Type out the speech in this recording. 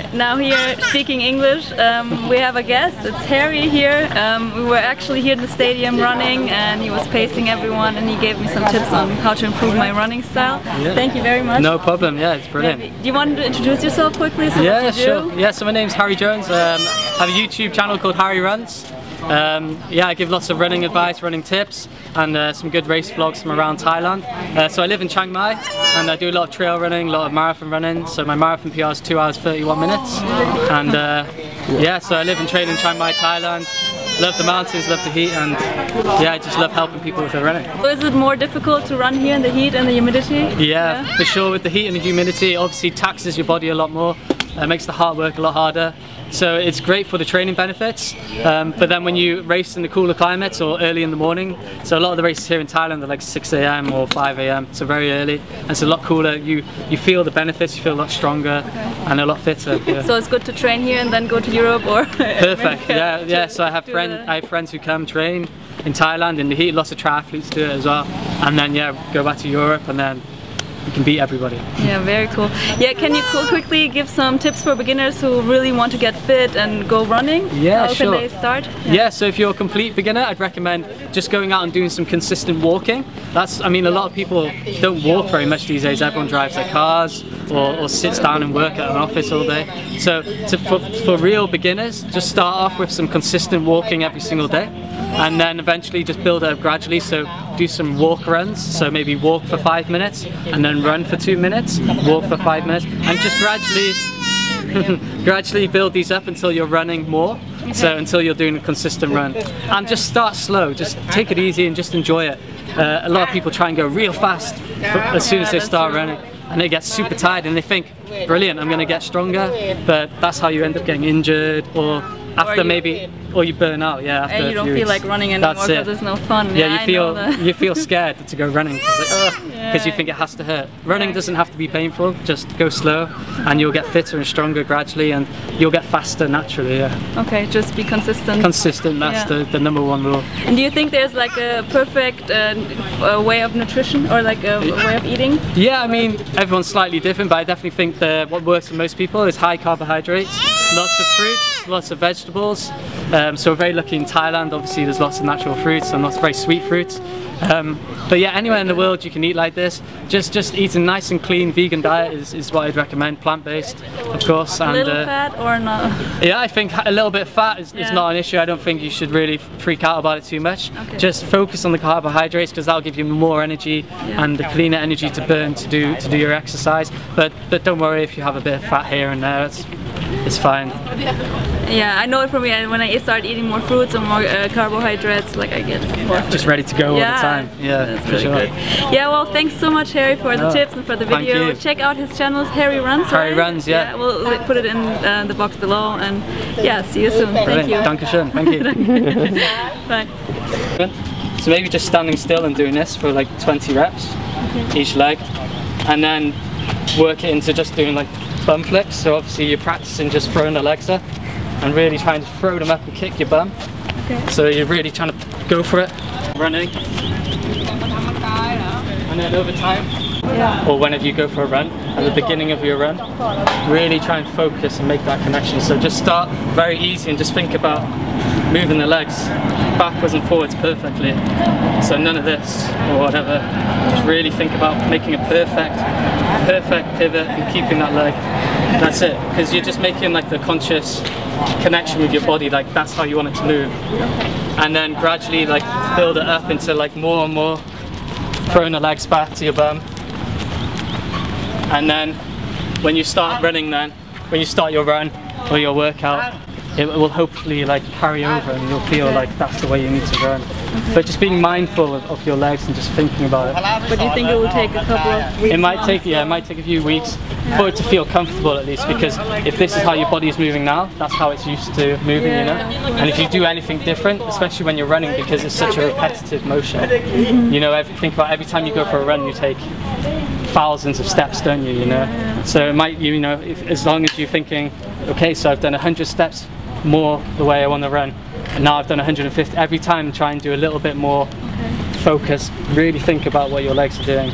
we're now here speaking English. We have a guest, it's Harry here. We were actually here in the stadium running and he was pacing everyone and he gave me some tips on how to improve my running style. Yeah. Thank you very much. No problem, yeah, it's brilliant. Do you want to introduce yourself quickly? So yeah, sure. Yeah, so my name's Harry Jones. I have a YouTube channel called Harry Runs. Yeah, I give lots of running advice, running tips, and some good race vlogs from around Thailand. So I live in Chiang Mai, and I do a lot of trail running, a lot of marathon running. So my marathon PR is 2 hours 31 minutes. And yeah, so I live and train in Chiang Mai, Thailand. Love the mountains, love the heat, and yeah, I just love helping people with their running. Is it more difficult to run here in the heat and the humidity? Yeah, for sure. With the heat and the humidity, it obviously taxes your body a lot more. Makes the heart work a lot harder. So it's great for the training benefits, but then when you race in the cooler climates or early in the morning, so a lot of the races here in Thailand are like 6 AM or 5 AM, so very early, and it's a lot cooler. You feel the benefits, you feel a lot stronger and a lot fitter. Yeah. So it's good to train here and then go to Europe or perfect. Yeah. So I have friends who come train in Thailand in the heat. Lots of triathletes do it as well, and then yeah, go back to Europe and then you can beat everybody. Yeah, very cool. Yeah, can you quickly give some tips for beginners who really want to get fit and go running? Yeah, How sure. can they start? Yeah, so if you're a complete beginner, I'd recommend just going out and doing some consistent walking. I mean, a lot of people don't walk very much these days. Everyone drives their cars or sits down and work at an office all day. So for real beginners, just start off with some consistent walking every single day, and then eventually just build up gradually. So do some walk runs, so maybe walk for 5 minutes and then run for 2 minutes, walk for 5 minutes, and just gradually build these up until you're running more. So until you're doing a consistent run, and just start slow, just take it easy and just enjoy it. A lot of people try and go real fast as soon as they start running, and they get super tired and they think, brilliant, I'm going to get stronger, but that's how you end up getting injured, or after or you burn out. Yeah, after and you don't feel like running anymore because it's no fun. Yeah, you feel scared to go running because you think it has to hurt. Running doesn't have to be painful. Just go slow, and you'll get fitter and stronger gradually, and you'll get faster naturally. Yeah. Okay, just be consistent. Consistent. That's the #1 rule. And do you think there's like a perfect way of nutrition or like a way of eating? Yeah, I mean everyone's slightly different, but I definitely think what works for most people is high carbohydrates, lots of fruits, lots of vegetables. So we're very lucky in Thailand. Obviously there's lots of natural fruits and lots of very sweet fruits. But yeah, anywhere in the world you can eat like this. Just eat a nice and clean vegan diet is what I'd recommend. Plant-based, of course. And, a little fat or not? Yeah, I think a little bit of fat is not an issue. I don't think you should really freak out about it too much. Okay. Just focus on the carbohydrates because that'll give you more energy and the cleaner energy to burn to do your exercise. But don't worry if you have a bit of fat here and there. It's fine. Yeah, I know it from me. When I start eating more fruits and more carbohydrates, like I get more just ready to go all the time. Yeah, that's really good. Yeah, well, thanks so much, Harry, for the tips and for the video. Check out his channel, Harry Runs. Harry Runs, yeah. We'll put it in the box below, and yeah, see you soon. Thank you. Dankeschön. Thank you. Bye. So maybe just standing still and doing this for like 20 reps each leg, and then work it into just doing like bum flicks. So obviously you're practicing just throwing the legs up and really trying to throw them up and kick your bum. Okay. So you're really trying to go for it, running, and then over time, or whenever you go for a run, at the beginning of your run, really try and focus and make that connection. So just start very easy and just think about moving the legs backwards and forwards perfectly. So none of this or whatever. Just really think about making a perfect pivot and keeping that leg. That's it, because you're just making like the conscious connection with your body, like that's how you want it to move. And then gradually like build it up into like more and more, throwing the legs back to your bum. And then when you start running, when you start your run or your workout, it will hopefully like carry over and you'll feel like that's the way you need to run. But just being mindful of your legs and just thinking about it. But do you think it will take a couple of weeks? It might take a few weeks for it to feel comfortable at least, because if this is how your body is moving now, that's how it's used to moving, you know? And if you do anything different, especially when you're running, because it's such a repetitive motion, you know, think about every time you go for a run, you take thousands of steps, don't you, you know? So it might, you know, as long as you're thinking, okay, so I've done 100 steps more the way I want to run, and now I've done 150, every time try and do a little bit more focus, really think about what your legs are doing.